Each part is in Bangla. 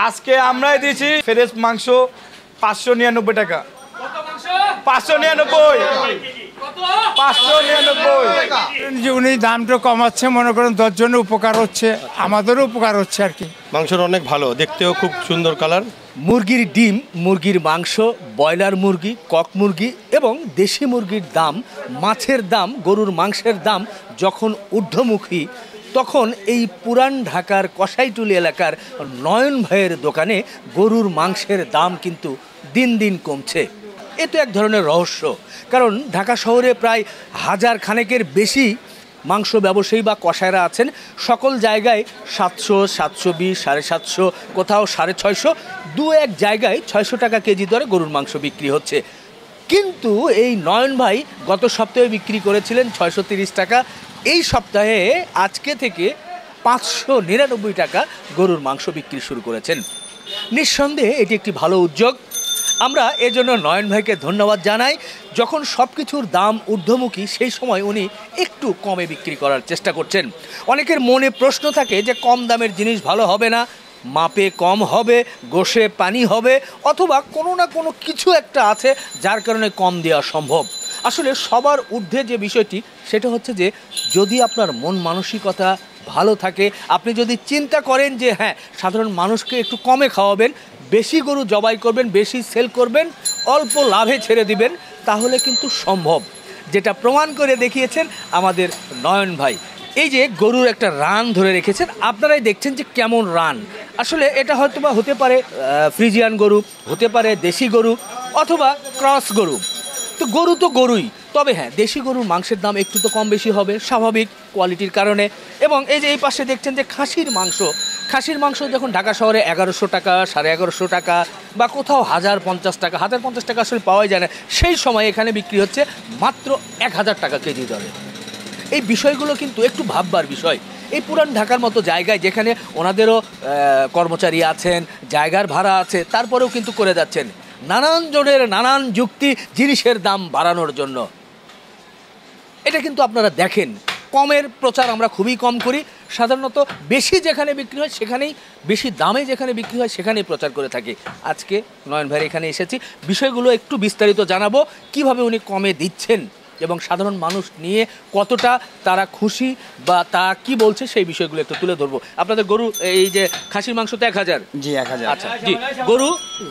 আজকে আমরাই দিয়েছি ফ্রেশ মাংস 599 টাকা। 599 599 উনি দামটা কমাচ্ছে, মনে করেন 10 জনের উপকার হচ্ছে, আমাদেরও উপকার হচ্ছে আর কি। মাংসটা অনেক ভালো, দেখতেও খুব সুন্দর কালার। মুরগির ডিম, মুরগির মাংস, ব্রয়লার মুরগি, কক মুরগি এবং দেশি মুরগির দাম, মাছের দাম, গরুর মাংসের দাম যখন ঊর্ধ্বমুখী, তখন এই পুরান ঢাকার কসাইটুলি এলাকার নয়ন ভাইয়ের দোকানে গরুর মাংসের দাম কিন্তু দিন দিন কমছে। এ তো এক ধরনের রহস্য, কারণ ঢাকা শহরে প্রায় 1000 খানেকের বেশি মাংস ব্যবসায়ী বা কসাইরা আছেন। সকল জায়গায় 700, 720, 750, কোথাও 650, দু এক জায়গায় 600 টাকা কেজি দরে গরুর মাংস বিক্রি হচ্ছে। কিন্তু এই নয়ন ভাই গত সপ্তাহে বিক্রি করেছিলেন 630 টাকা, এই সপ্তাহে আজকে থেকে 599 টাকা গরুর মাংস বিক্রি শুরু করেছেন। নিঃসন্দেহে এটি একটি ভালো উদ্যোগ। আমরা এজন্য নয়ন ভাইকে ধন্যবাদ জানাই। যখন সব কিছুর দাম ঊর্ধ্বমুখী, সেই সময় উনি একটু কমে বিক্রি করার চেষ্টা করছেন। অনেকের মনে প্রশ্ন থাকে যে কম দামের জিনিস ভালো হবে না, মাপে কম হবে, গোশে পানি হবে, অথবা কোনো না কোনো কিছু একটা আছে যার কারণে কম দেওয়া সম্ভব। আসলে সবার ঊর্ধ্বে যে বিষয়টি, সেটা হচ্ছে যে যদি আপনার মন মানসিকতা ভালো থাকে, আপনি যদি চিন্তা করেন যে হ্যাঁ সাধারণ মানুষকে একটু কমে খাওয়াবেন, বেশি গরু জবাই করবেন, বেশি সেল করবেন, অল্প লাভে ছেড়ে দিবেন, তাহলে কিন্তু সম্ভব, যেটা প্রমাণ করে দেখিয়েছেন আমাদের নয়ন ভাই। এই যে গরুর একটা রান ধরে রেখেছেন, আপনারাই দেখছেন যে কেমন রান। আসলে এটা হয়তো বা হতে পারে ফ্রিজিয়ান গরু, হতে পারে দেশি গরু, অথবা ক্রস গরু। তো গরু তো গরুই, তবে হ্যাঁ দেশি গরুর মাংসের দাম একটু তো কম বেশি হবে, স্বাভাবিক, কোয়ালিটির কারণে। এবং এই যে এই পাশে দেখছেন যে খাসির মাংস যখন ঢাকা শহরে 1100 টাকা, 1150 টাকা, বা কোথাও 1050 টাকা, 1050 টাকা আসলে পাওয়াই যায় না, সেই সময় এখানে বিক্রি হচ্ছে মাত্র 1000 টাকা কেজি দরে। এই বিষয়গুলো কিন্তু একটু ভাববার বিষয়। এই পুরান ঢাকার মতো জায়গায়, যেখানে ওনাদেরও কর্মচারী আছেন, জায়গার ভাড়া আছে, তারপরেও কিন্তু করে যাচ্ছেন নানান জনের নানান যুক্তি জিনিসের দাম বাড়ানোর জন্য। এটা কিন্তু আপনারা দেখেন, কমের প্রচার আমরা খুবই কম করি। সাধারণত বেশি যেখানে বিক্রি হয় সেখানেই, বেশি দামে যেখানে বিক্রি হয় সেখানেই প্রচার করে থাকি। আজকে নয়ন ভাইয়ের এখানে এসেছি, বিষয়গুলো একটু বিস্তারিত জানাবো, কিভাবে উনি কমে দিচ্ছেন এবং সাধারণ মানুষ নিয়ে কতটা তারা খুশি বা তা কি বলছে সেই বিষয়গুলো একটু তুলে ধরবো। আপনাদের গরু, এই যে খাসির মাংস তো 1000? জি 1000। আচ্ছা জি,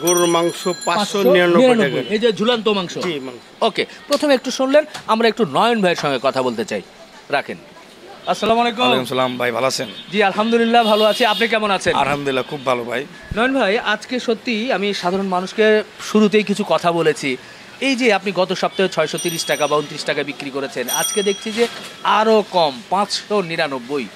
গরুর মাংস 599 টাকা। এই যে ঝুলন্ত মাংস। ওকে, প্রথমে একটু শুনলেন, আমরা একটু নয়ন ভাইয়ের সঙ্গে কথা বলতে চাই, রাখেন। আসসালামু আলাইকুম। ওয়ালাইকুম সালাম ভাই, ভালো আছেন? জি আলহামদুলিল্লাহ ভালো আছি, আপনি কেমন আছেন? আলহামদুলিল্লাহ খুব ভালো ভাই। নয়ন ভাই, আজকে সত্যি আমি সাধারণ মানুষকে শুরুতেই কিছু কথা বলেছি। এই যে আপনি গত সপ্তাহে 630 টাকা বা 29 টাকা বিক্রি করেছেন, আজকে দেখছি যে আরও কম, 599।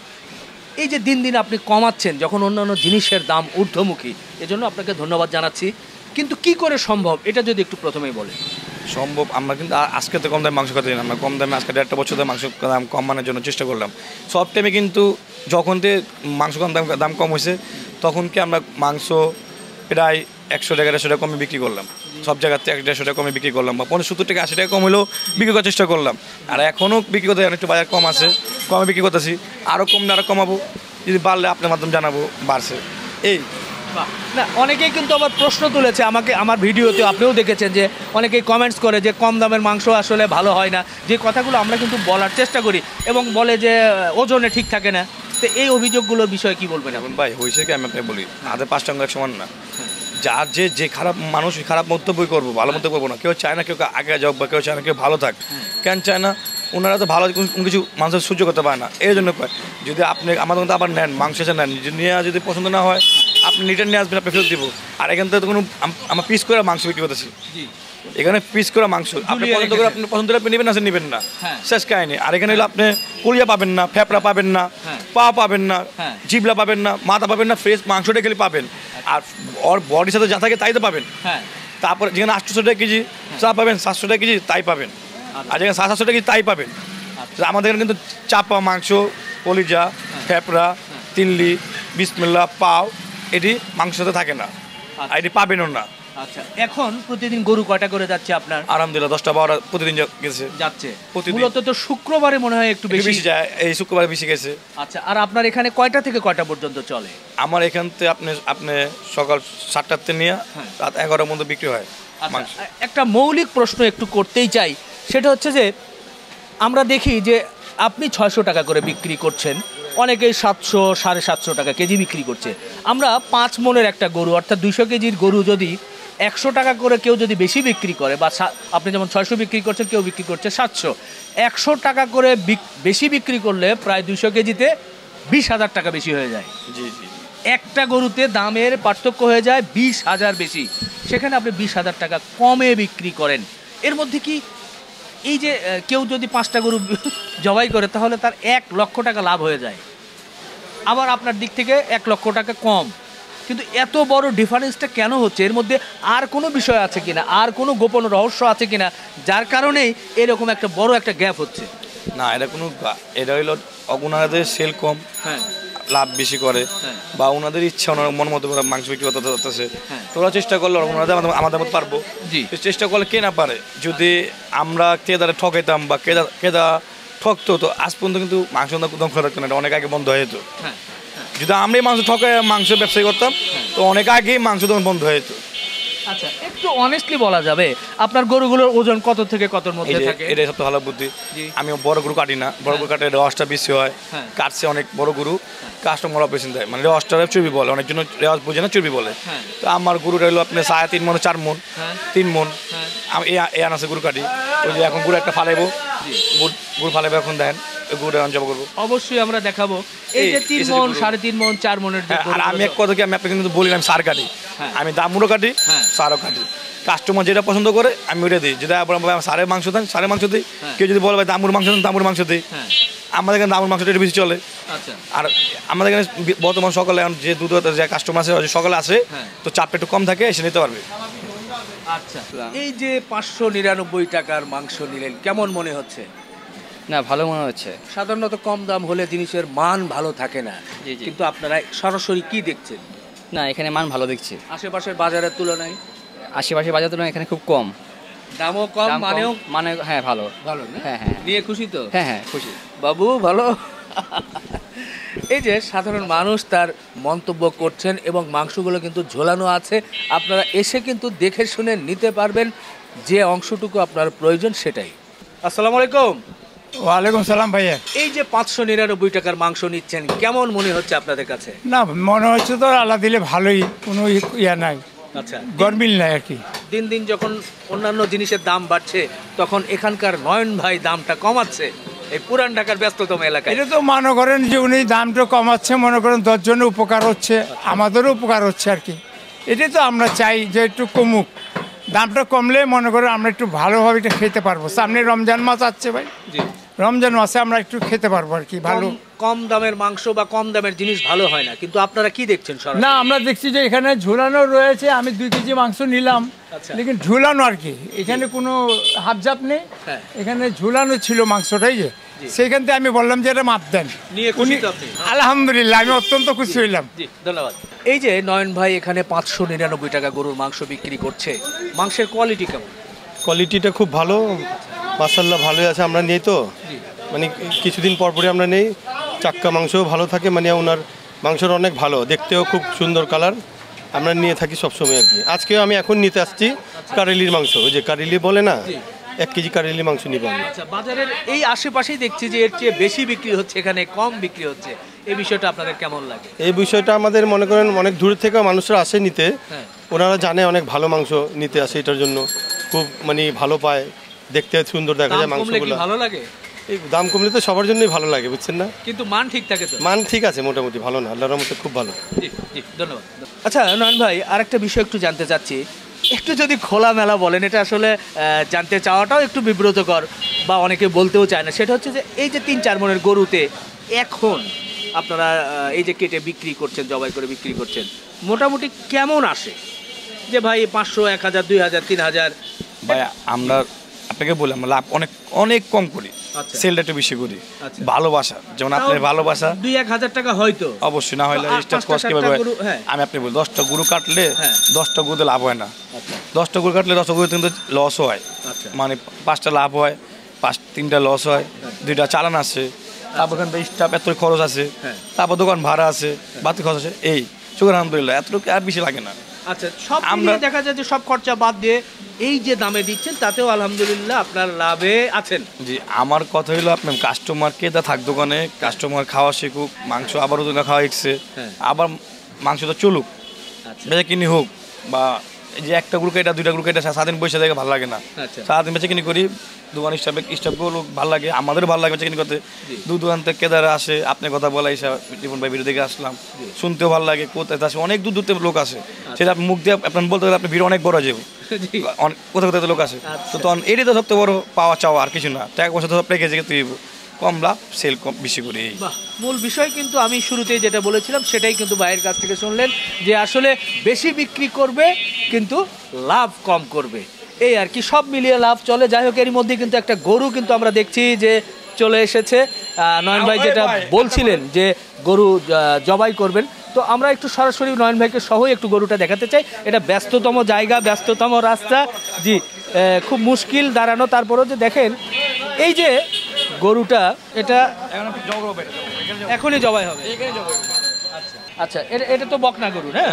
এই যে দিন দিন আপনি কমাচ্ছেন যখন অন্যান্য জিনিসের দাম ঊর্ধ্বমুখী, এজন্য আপনাকে ধন্যবাদ জানাচ্ছি। কিন্তু কি করে সম্ভব, এটা যদি একটু প্রথমেই বলেন। সম্ভব, আমরা কিন্তু আজকে তো কম দামে মাংস খেতে না, আমরা কম দামে আজকে 1.5 বছর ধরে মাংস দাম কমানোর জন্য চেষ্টা করলাম। সব টাইমে কিন্তু যখন মাংস দাম কম হয়েছে, তখন কি আমরা মাংস প্রায় 100 টাকা 150 টাকা কমে বিক্রি করলাম, সব জায়গাতে 150 টাকা কমে বিক্রি করলাম, বা 70 টাকা 80 টাকা কম হলেও বিক্রি করার চেষ্টা করলাম। আর এখনও বিক্রি করতে একটু বাজার কম আছে, কমে বিক্রি করতেছি, আরও কমলে আরও কমাবো, যদি বাড়লে আপনার মাধ্যমে জানাবো বাড়ছে। এই না, অনেকেই কিন্তু আবার প্রশ্ন তুলেছে আমাকে, আমার ভিডিওতে আপনিও দেখেছেন যে অনেকেই কমেন্টস করে যে কম দামের মাংস আসলে ভালো হয় না, যে কথাগুলো আমরা কিন্তু বলার চেষ্টা করি, এবং বলে যে ওজনে ঠিক থাকে না। তো এই অভিযোগগুলোর বিষয়ে কি বলবেন এখন? ভাই হয়েছে কি, আমি আপনাকে বলি, হাতে 5 টাকা এক সমান না। যার যে খারাপ মানুষ, খারাপ মন্তব্যই করবো, ভালো মন্তব্য করবো না। কেউ চায় না কেউ আগে যাক, বা কেউ চায় না কেউ ভালো থাক। কেন চায় না? ওনারা তো ভালো কিছু মানুষের সহ্য করতে পারে না, এই জন্য কয়। যদি আপনি আমাদের মধ্যে আবার নেন, মাংস এসে নেন, নিয়ে যদি পছন্দ না হয় আপনি রিটার্ন নিয়ে আসবেন, আপনি ফেরত দিব। আর এখান থেকে কোনো আমরা পিস করে মাংস বিক্রি করতেছি, এখানে পিস করা মাংস আপনি পছন্দ করে, আপনি পছন্দ করে আপনি নেবেন, আছে নেবেন না, শেষ কাহিনি। আর এখানে হলো আপনি কলিয়া পাবেন না, ফেপড়া পাবেন না, পা পাবেন না, জিবলা পাবেন না, মাথা পাবেন না, ফ্রেশ মাংসটা খেলে পাবেন। আর ওর বডির সাথে যা থাকে তাই তো পাবেন। তারপরে যেখানে 800 টাকা কেজি চা পাবেন, 700 টাকা কেজি তাই পাবেন। আর যেখানে 700 টাকা কেজি তাই পাবেন। আমাদের এখানে কিন্তু চাপা মাংস, কলিজা, ফেপড়া, তিল্লি, বিসমিল্লাহ, পাও, এটি মাংসের সাথে থাকে না, আর এটি পাবেনও না। আচ্ছা, এখন প্রতিদিন গরু কয়টা করে যাচ্ছে আপনার? আলহামদুলিল্লাহ 10টা-12টা প্রতিদিন গেছে। যাচ্ছে প্রতিদিন। মূলত তো শুক্রবারে মনে হয় একটু একটু বেশি বেশি যায়, এই শুক্রবার বেশি গেছে। আচ্ছা, আর আপনার এখানে কয়টা থেকে কয়টা পর্যন্ত চলে? আমার এখান থেকে আপনি সকাল 7টাতে নিয়ে হ্যাঁ। রাত 11টার মধ্যে বিক্রি হয় আচ্ছা, মাংস। একটা মৌলিক প্রশ্ন একটু করতেই চাই, সেটা হচ্ছে যে আমরা দেখি যে আপনি 600 টাকা করে বিক্রি করছেন, অনেকেই 700 750 টাকা কেজি বিক্রি করছে। আমরা 5 মনের একটা গরু অর্থাৎ 200 কেজির গরু যদি 100 টাকা করে কেউ যদি বেশি বিক্রি করে, বা আপনি যেমন 600 বিক্রি করছেন, কেউ বিক্রি করছে 700, 100 টাকা করে বেশি বিক্রি করলে প্রায় 200 কেজিতে 20,000 টাকা বেশি হয়ে যায়। জি জি। একটা গরুতে দামের পার্থক্য হয়ে যায় 20,000 বেশি, সেখানে আপনি 20,000 টাকা কমে বিক্রি করেন। এর মধ্যে কি এই যে কেউ যদি 5টা গরু জবাই করে তাহলে তার 1 লক্ষ টাকা লাভ হয়ে যায়, আবার আপনার দিক থেকে 1 লক্ষ টাকা কম, কিন্তু এত বড় ডিফারেন্সটা কেন হচ্ছে? এর মধ্যে আর কোনো বিষয় আছে কিনা, আর কোনো গোপন রহস্য আছে কিনা, যার কারণেই এরকম একটা বড় একটা গ্যাপ হচ্ছে? না, এটা হইলো ওনাদের সেল কম, হ্যাঁ, লাভ বেশি করে, হ্যাঁ। বা ওনাদের ইচ্ছা ওনার মন মতো করে মাংস বিক্রি করতে হতেছে। হ্যাঁ। তোরা চেষ্টা করলে ওনাদের আমাদের মতো পারবো। জি। চেষ্টা করলে কে না পারে। যদি আমরা ক্রেতারে ঠকাইতাম বা ক্রেতা ঠকতো, তো আজ পর্যন্ত কিন্তু মাংস ধ্বংস রাখতো না, এটা অনেক আগে বন্ধ হয়ে যেত। হ্যাঁ, যদি আমরাই মাংস ঠকাই মাংস ব্যবসায়ী করতাম, তো অনেক আগেই মাংস দোকান বন্ধ হয়ে যেত। আচ্ছা, একটু অনেস্টলি বলা যাবে আপনার গরুগুলোর ওজন কত থেকে কতর মধ্যে থাকে? এটাই সবচেয়ে ভালো বুদ্ধি। জি। আমি বড় গরু কাটি না, বড় গরু কাটে রসটা বেশি হয়, হ্যাঁ। কাটছে অনেক বড় গরু, কাস্টমার অপারেশন দেয়, মানে রসটা চর্বি বলে, অনেকজন রেওয়াজ বুঝে না চর্বি বলে। হ্যাঁ। তো আমার গরুটা হলো আপনার 3.5 মন 4 মন, হ্যাঁ। 3 মন। হ্যাঁ। আমি এই আনাসে গরু কাটি, ওই যে এখন গরু একটা ফালাইবো, গরু ফালাইবো, এখন দেন ওই গরুটা জব করবো। অবশ্যই আমরা দেখাবো এই যে 3 এসে মন, গরু। 3.5 মন, 4 মনের যে হ্যাঁ, আর আমি এক গরুগুলো- কথা কি আমি আপনাকে কিন্তু বলি না, আমি সার কাটি, হ্যাঁ। আমি দামুরও কাটি, হ্যাঁ। সারও কাটি। কাস্টমার যেটা পছন্দ করে আমি ওইটা দিই। যদি সারের মাংস দেন সারের মাংস দিই, হ্যাঁ। কেউ যদি বলে ভাই দামুর মাংস দেন দামুর মাংস দিই। হ্যাঁ, আমাদের এখানে দামুর মাংসটা একটু বেশি চলে। আচ্ছা, আর আমাদের এখানে বর্তমান সকালে এখন যে দুধ যে কাস্টমার আছে সকালে আসে, হ্যাঁ। তো চাপটা একটু কম থাকে, এসে নিতে পারবে। আচ্ছা। এই যে 599 টাকার মাংস নিলেন, কেমন মনে হচ্ছে? না, ভালো মনে হচ্ছে। সাধারণত কম দাম হলে জিনিসের মান ভালো থাকে না, জি, জি। কিন্তু আপনারা সরাসরি কি দেখছেন না, এখানে মান ভালো দেখছি। আশেপাশের বাজারের তুলনায়? আশেপাশে বাজার তুলনায় এখানে খুব কম দামও কম, দাম কম, মানেও মানে হ্যাঁ ভালো। ভালো না? হ্যাঁ, হ্যাঁ। নিয়ে খুশি তো? হ্যাঁ, হ্যাঁ, খুশি। বাবু ভালো। এই যে সাধারণ মানুষ তার মন্তব্য করছেন এবং মাংসগুলো কিন্তু ঝোলানো আছে, আপনারা এসে কিন্তু দেখে শুনে নিতে পারবেন, যে অংশটুকু আপনার প্রয়োজন সেটাই। আসসালামু আলাইকুম। ওয়ালাইকুম সালাম ভাইয়া। এই যে 599 টাকার মাংস নিচ্ছেন, কেমন মনে হচ্ছে আপনাদের কাছে? না, মনে হচ্ছে তো আল্লাহ দিলে ভালোই, কোনো ইয়া নাই, আচ্ছা, গরমিল নাই আর কি। দিন দিন যখন অন্যান্য জিনিসের দাম বাড়ছে, তখন এখানকার নয়ন ভাই দামটা কমাচ্ছে এই পুরান ঢাকার ব্যস্ততম এলাকায়। এটা তো মনে করেন যে উনি দামটা কমাচ্ছে, মনে করেন 10 জনের উপকার হচ্ছে, আমাদেরও উপকার হচ্ছে আর কি। এটাই তো আমরা চাই যে একটু কমুক, দামটা কমলে মনে করেন আমরা একটু ভালোভাবে এটা খেতে পারবো। সামনে রমজান মাস আসছে ভাই, জি। রমজান মাসে আমরা একটু খেতে পারবো আর কি ভালো। কম দামের মাংস বা কম দামের জিনিস ভালো হয় না, কিন্তু আপনারা কি দেখছেন সরাসরি? না, আমরা দেখছি যে এখানে ঝুলানো রয়েছে, আমি 2 কেজি মাংস নিলাম, আচ্ছা। লেকিন ঝুলানো আর কি, এখানে কোনো হাফজাপ নেই, হ্যাঁ। এখানে ঝুলানো ছিল মাংসটাই, যে সেইখান থেকে আমি বললাম যে এটা মাপ দেন। নিয়ে খুশি তো আপনি? আলহামদুলিল্লাহ, আমি অত্যন্ত খুশি হইলাম। জি, ধন্যবাদ। এই যে নয়ন ভাই এখানে 599 টাকা গরুর মাংস বিক্রি করছে, মাংসের কোয়ালিটি কেমন? কোয়ালিটিটা খুব ভালো, মাশাআল্লাহ ভালোই আছে। আমরা নেই তো, জি। মানে কিছুদিন পরপরই আমরা নেই। চাক্কা মাংসও ভালো থাকে, মানে ওনার মাংসটা অনেক ভালো, দেখতেও খুব সুন্দর কালার। আমরা নিয়ে থাকি সবসময় আর কি। আজকেও আমি এখন নিতে আসছি কারেলির মাংস, ওই যে কারেলি বলে না, 1 কেজি কারেলি মাংস নিব আমি। আচ্ছা, বাজারের এই আশেপাশেই দেখছি যে এর চেয়ে বেশি বিক্রি হচ্ছে, এখানে কম বিক্রি হচ্ছে, এই বিষয়টা আপনাদের কেমন লাগে? এই বিষয়টা আমাদের মনে করেন অনেক দূর থেকে মানুষরা আসে নিতে, হ্যাঁ। ওনারা জানে অনেক ভালো মাংস নিতে আসে, এটার জন্য খুব মানে ভালো পায়, দেখতে সুন্দর দেখা যায় দাম কমলে কি মাংসগুলো। ভালো লাগে? এই দাম কমলে তো সবার জন্যই ভালো লাগে, বুঝছেন না? কিন্তু মান ঠিক থাকে তো? মান ঠিক আছে, মোটামুটি ভালো না, আল্লাহর রহমতে খুব ভালো। জি, জি, ধন্যবাদ। আচ্ছা নয়ন ভাই, আরেকটা বিষয় একটু জানতে চাচ্ছি, একটু যদি খোলামেলা বলেন, এটা আসলে জানতে চাওয়াটাও একটু বিব্রতকর বা অনেকে বলতেও চায় না, সেটা হচ্ছে যে এই যে 3-4 মনের গরুতে এখন আপনারা এই যে কেটে বিক্রি করছেন, জবাই করে বিক্রি করছেন, মোটামুটি কেমন আসে? যে ভাই 500, 1000, 2000, 3000? ভাই আমরা আপনাকে বললাম লাভ অনেক অনেক কম করি, আচ্ছা। সেলটা একটু বেশি করি। আচ্ছা। ভালোবাসা যেমন আপনার ভালোবাসা 2-1 হাজার টাকা হয়তো অবশ্যই, না হলে তো স্টার্ট 5টা কস্ট কিভাবে 7টা হয়? গরু, হ্যাঁ। আমি আপনি বলি 10টা গরু কাটলে হ্যাঁ। 10টা গরুতে লাভ হয় না। আচ্ছা 10টা গরু কাটলে 10টা গরুতে কিন্তু লসও হয়, আচ্ছা মানে 5টা লাভ হয়, 3টা লস হয়, 2টা চালান আছে, তারপর ওখান থেকে স্টাফ এত খরচ আছে, হ্যাঁ। তারপর দোকান ভাড়া আছে, বাতি খরচ আছে, এই শুক্র আলহামদুলিল্লাহ এতটুকু আর বেশি লাগে না। আচ্ছা, সব আমরা- মিলিয়ে দেখা যায় যে সব খরচা বাদ দিয়ে এই যে দামে দিচ্ছেন তাতেও আলহামদুলিল্লাহ আপনার লাভে আছেন। জি, আমার কথা হলো আপনার কাস্টমার কে থাক দোকানে, কাস্টমার খাওয়া শিখুক, মাংস আবারও দোকানে খাওয়া ইচ্ছে, হ্যাঁ। আবার মাংস তো চলুক, আচ্ছা বেচা কিনি হোক, বা এই যে একটা গ্রুপ এটা 2টা গ্রুপ এটা সারাদিন বসে দেখে ভালো লাগে না। আচ্ছা। সারাদিন বেচা কিনি করি, দোকান স্টাফগুলো ভালো লাগে, আমাদেরও ভালো লাগে বেচা কিনি করতে। দূর দূরান থেকে কেদারা আসে, আপনার কথা বলা হিসাবে জীবন ভাই ভিডিও দেখে আসলাম, শুনতেও ভালো লাগে, কোথায় আসে অনেক দূর দূর থেকে লোক আসে, সেটা আপনি মুখ দিয়ে আপনার বলতে গেলে আপনার ভিড় অনেক বড় যাবে, জি। কোথাও কোথাও লোক আসে। আচ্ছা। তো তখন এটাই তো সবচেয়ে বড় পাওয়া চাওয়া, আর কিছু না। টাকা পয়সা তো সব রেখে যেতে কম লাভ, সেল কম বেশি করি। এই বাহ, মূল বিষয় কিন্তু আমি শুরুতেই যেটা বলেছিলাম সেটাই কিন্তু ভাইয়ের কাছ থেকে শুনলেন যে আসলে বেশি বিক্রি করবে কিন্তু লাভ কম করবে, এই আর কি, সব মিলিয়ে লাভ চলে। যাই হোক, এর মধ্যে কিন্তু একটা গরু কিন্তু আমরা দেখছি যে চলে এসেছে। নয়ন ভাই যেটা বলছিলেন যে গরু জবাই করবেন, তো আমরা একটু সরাসরি নয়ন ভাইকে সহই একটু গরুটা দেখাতে চাই। এটা ব্যস্ততম জায়গা, ব্যস্ততম রাস্তা, জি, খুব মুশকিল দাঁড়ানো, তারপরেও যে দেখেন এই যে গরুটা, এটা এখনই জবাই হবে। আচ্ছা, এটা তো বকনা গরু, হ্যাঁ?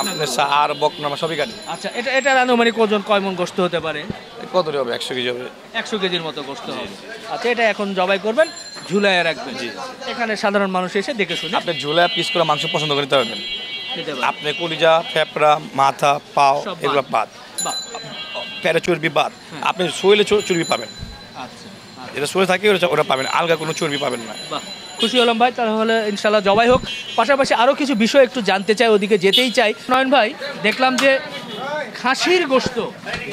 আপনার সার বকনা সবই কাটি। আচ্ছা, এটার আনুমানিক ওজন কয় মণ গোশত হতে পারে? কত হবে? 100 কেজি হবে। 100 কেজির মতো গোশত হবে। আচ্ছা, এটা এখন জবাই করবেন, ঝুলায় রাখবেন। জি, এখানে সাধারণ মানুষ এসে দেখে শুনে আপনি ঝোলা পিস করে মাংস পছন্দ করে নিতে পারবেন। নিতে পারবে। আপনি কলিজা, ফেপড়া, মাথা, পাও সব বাদ। এগুলো বাদ, বাহ, পেটে চর্বি বাদ। আপনি শরীরে চর্বি পাবেন, আচ্ছা, এটা শরীরে থাকে ওটা পাবেন, আলগা কোনো চর্বি পাবেন না। বাহ, খুশি হলাম ভাই। তাহলে ইনশাল্লাহ জবাই হোক। পাশাপাশি আরও কিছু বিষয় একটু জানতে চাই, ওদিকে যেতেই চাই। নয়ন ভাই, দেখলাম যে খাসির গোশত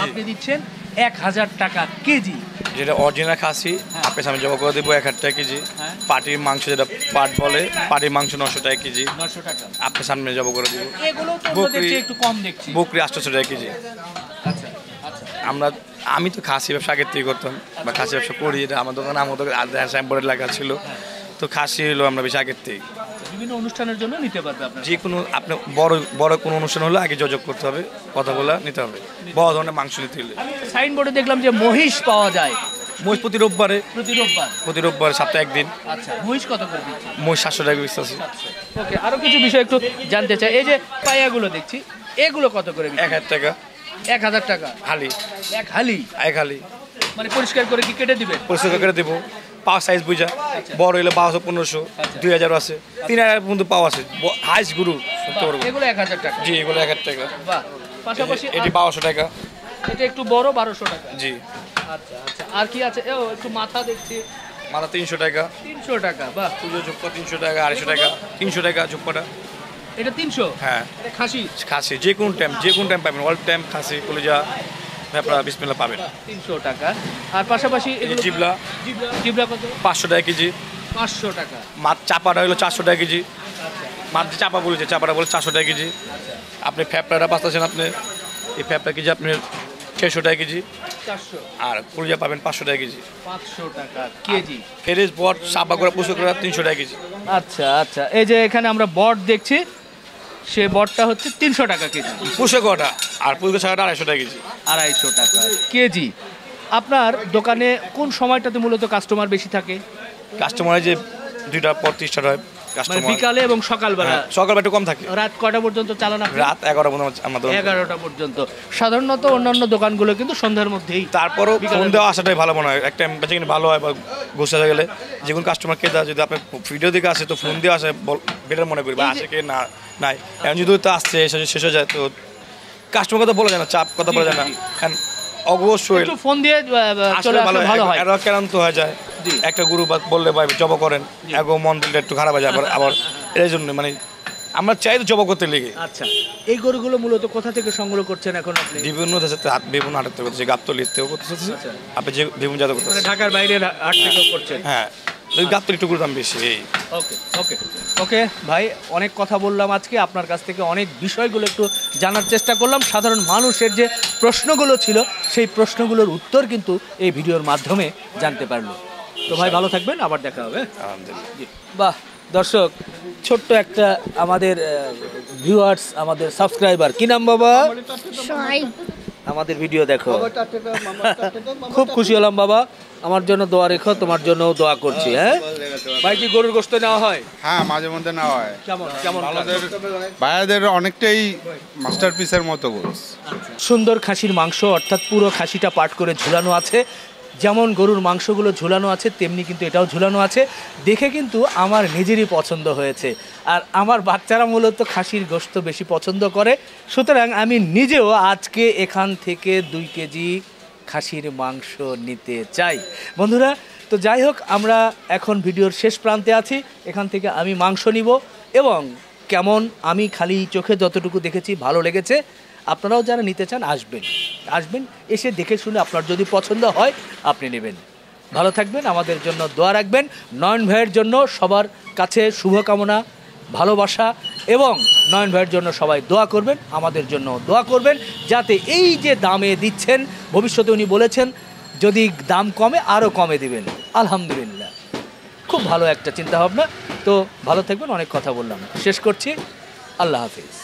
আপনি দিচ্ছেন 1000 টাকা কেজি। যেটা অরিজিনাল খাসি আপনার সামনে জমা করে দেবো 1000 টাকা কেজি। হ্যাঁ। পাটির মাংস যেটা পাট বলে, পাটির মাংস 900 টাকা কেজি 900 টাকা। আপনার সামনে জমা করে দেবো। এগুলো তো আমরা বকরি- দেখছি একটু কম দেখছি। বকরি 800 টাকা কেজি। আচ্ছা আচ্ছা, আমি তো খাসি ব্যবসা আগের থেকে করতাম, বা খাসি ব্যবসা করি, এটা আমার দোকানে সাইনবোর্ডের লেখা ছিল। তো খাসি হলো আমরা বেশি আগের থেকে, বিভিন্ন অনুষ্ঠানের জন্য নিতে পারবে আপনার। যে কোনো আপনি বড় বড় কোনো অনুষ্ঠান হলে আগে যোগাযোগ করতে হবে, কথা বলে নিতে হবে। বড় ধরনের মাংস নিতে হলে সাইনবোর্ডে দেখলাম যে মহিষ পাওয়া যায় মহিষ প্রতি রোববারে, প্রতি রোববার। সপ্তাহে একদিন আচ্ছা, মহিষ কত করে দিচ্ছে? মহিষ 700 টাকা বেচতেছি। ওকে, আরো কিছু বিষয় একটু জানতে চাই। এই যে পায়াগুলো দেখছি, এগুলো কত করে? 1000 টাকা 1000 টাকা হালি, এক হালি, এক হালি মানে পরিষ্কার করে কি কেটে দিবেন? পরিষ্কার করে দেবো। পাও সাইজ বুঝা, বড় হলে 1200, 1500, 2000 আছে, 3000 পর্যন্ত পাও আছে। হাইস গুরু সত্যি বড়। এগুলো 1000 টাকা। জি, এগুলো 1000 টাকা। বাহ, পাশাপাশি এটি 1200 টাকা। এটা একটু বড়, 1200 টাকা। জি, আচ্ছা আচ্ছা, আর কি আছে? ও, একটু মাথা দেখছি, মাথা 300 টাকা। 300 টাকা। বাহ, পুজো ঝুপকা 300 টাকা, 250 টাকা, 300 টাকা ঝুপকাটা। এটা 300। হ্যাঁ, এটা খাসি খাসি যে কোনো টাইম পাবেন, অল টাইম খাসি কলিজা ভেপড়া বিসমিল্লাহ পাবেন। 300 টাকা। আর পাশাপাশি এই যে এগুলো জিবলা জিবরা কত? 500 টাকা কেজি। 500 টাকা। মাছ চাপাটা হলো 400 টাকা কেজি। আচ্ছা মাছ যে চাপা বলেছে, চাপাটা বলে 400 টাকা কেজি। আপনি ফ্যাপড়াটা পাচ্ছেন, আপনি এই ফ্যাপড়া কেজি আপনি 600 টাকা কেজি। 400, আর কলিজা পাবেন 500 টাকা কেজি। 500 টাকা কেজি। ফেরেস বট সাপা করে পুষো করে 300 টাকা কেজি। আচ্ছা আচ্ছা, এই যে এখানে আমরা বট দেখছি, সে বটটা হচ্ছে 300 টাকা কেজি। পুষো কটা আর পুষো ছাড়াটা 250 টাকা কেজি। 250 টাকা কেজি। আপনার দোকানে কোন সময়টাতে মূলত কাস্টমার বেশি থাকে? কাস্টমারের যে 2টার পর 30 হয় মানে কাস্টমার। বিকালে এবং সকালবেলা? সকালবেলা একটু কম থাকে, রাত কয়টা পর্যন্ত চালান আপনি? রাত 11টা পর্যন্ত আমাদের। 11টা পর্যন্ত। সাধারণত অন্যান্য দোকানগুলো কিন্তু সন্ধ্যার মধ্যেই। তারপরও ফোন দেওয়া আসাটাই ভালো মনে হয়, একটা বেঁচে কিনে ভালো হয়, বা গোসা হয়ে গেলে যে কোনো কাস্টমার কে দেওয়া, যদি আপনার ভিডিও দিকে আসে তো ফোন দিয়ে আসে বেটার মনে করি, বা আসে কে না নাই। এখন যদি তো আসছে শেষ হয়ে যায় তো কাস্টমার কথা বলা যায় না, চাপ কথা বলা যায় না, কারণ অবশ্যই একটু ফোন দিয়ে চলে আসলে ভালো হয়। এরা ক্লান্ত হয়ে যায়। জি। একটা গুরু বললে ভাই জব করেন, এগো মন দিলটা একটু খারাপ হয়ে যায়, আবার এই জন্য মানে আমরা চাই তো জব করতে লেগে। আচ্ছা, এই গরুগুলো মূলত কোথা থেকে সংগ্রহ করছেন এখন আপনি? বিভিন্ন দেশের বিভিন্ন হাটের থেকে করতেছে, গাবতলির থেকেও করতেছে, আচ্ছা। আপনি যে বিভিন্ন জায়গা মানে করতেছে। ঢাকার বাইরের হাট থেকেও করছেন? হ্যাঁ, গাপ্তর একটু দাম বেশি এই। ওকে ওকে ওকে ভাই, অনেক কথা বললাম আজকে, আপনার কাছ থেকে অনেক বিষয়গুলো একটু জানার চেষ্টা করলাম। সাধারণ মানুষের যে প্রশ্নগুলো ছিল সেই প্রশ্নগুলোর উত্তর কিন্তু এই ভিডিওর মাধ্যমে জানতে পারলো। তো ভাই ভালো থাকবেন, আবার দেখা হবে। আলহামদুলিল্লাহ। বাহ দর্শক, ছোট্ট একটা আমাদের ভিউয়ার্স, আমাদের সাবস্ক্রাইবার, কি নাম বাবা? সোহাইব। আমাদের ভিডিও দেখো, খুব খুশি হলাম বাবা। আমার জন্য দোয়া রেখো, তোমার জন্য দোয়া করছি। হ্যাঁ ভাই, কি গরুর গোশত নেওয়া হয়? হ্যাঁ, মাঝে মধ্যে নেওয়া হয়। কেমন কেমন ভাইয়াদের অনেকটাই মাস্টারপিসের মতো গোস। সুন্দর খাসির মাংস, অর্থাৎ পুরো খাসিটা পাট করে ঝুলানো আছে। যেমন গরুর মাংসগুলো ঝুলানো আছে তেমনি কিন্তু এটাও ঝুলানো আছে। দেখে কিন্তু আমার নিজেরই পছন্দ হয়েছে। আর আমার বাচ্চারা মূলত খাসির গোশত বেশি পছন্দ করে, সুতরাং আমি নিজেও আজকে এখান থেকে 2 কেজি খাসির মাংস নিতে চাই। বন্ধুরা, তো যাই হোক, আমরা এখন ভিডিওর শেষ প্রান্তে আছি। এখান থেকে আমি মাংস নিব এবং কেমন, আমি খালি চোখে যতটুকু দেখেছি ভালো লেগেছে। আপনারাও যারা নিতে চান আসবেন, এসে দেখে শুনে আপনার যদি পছন্দ হয় আপনি নেবেন। ভালো থাকবেন, আমাদের জন্য দোয়া রাখবেন। নয়ন ভাইয়ের জন্য সবার কাছে শুভকামনা, ভালোবাসা, এবং নয়ন ভাইয়ের জন্য সবাই দোয়া করবেন, আমাদের জন্য দোয়া করবেন, যাতে এই যে দামে দিচ্ছেন, ভবিষ্যতে উনি বলেছেন যদি দাম কমে আরও কমে দিবেন। আলহামদুলিল্লাহ, খুব ভালো একটা চিন্তাভাবনা। তো ভালো থাকবেন, অনেক কথা বললাম, শেষ করছি। আল্লাহ হাফিজ।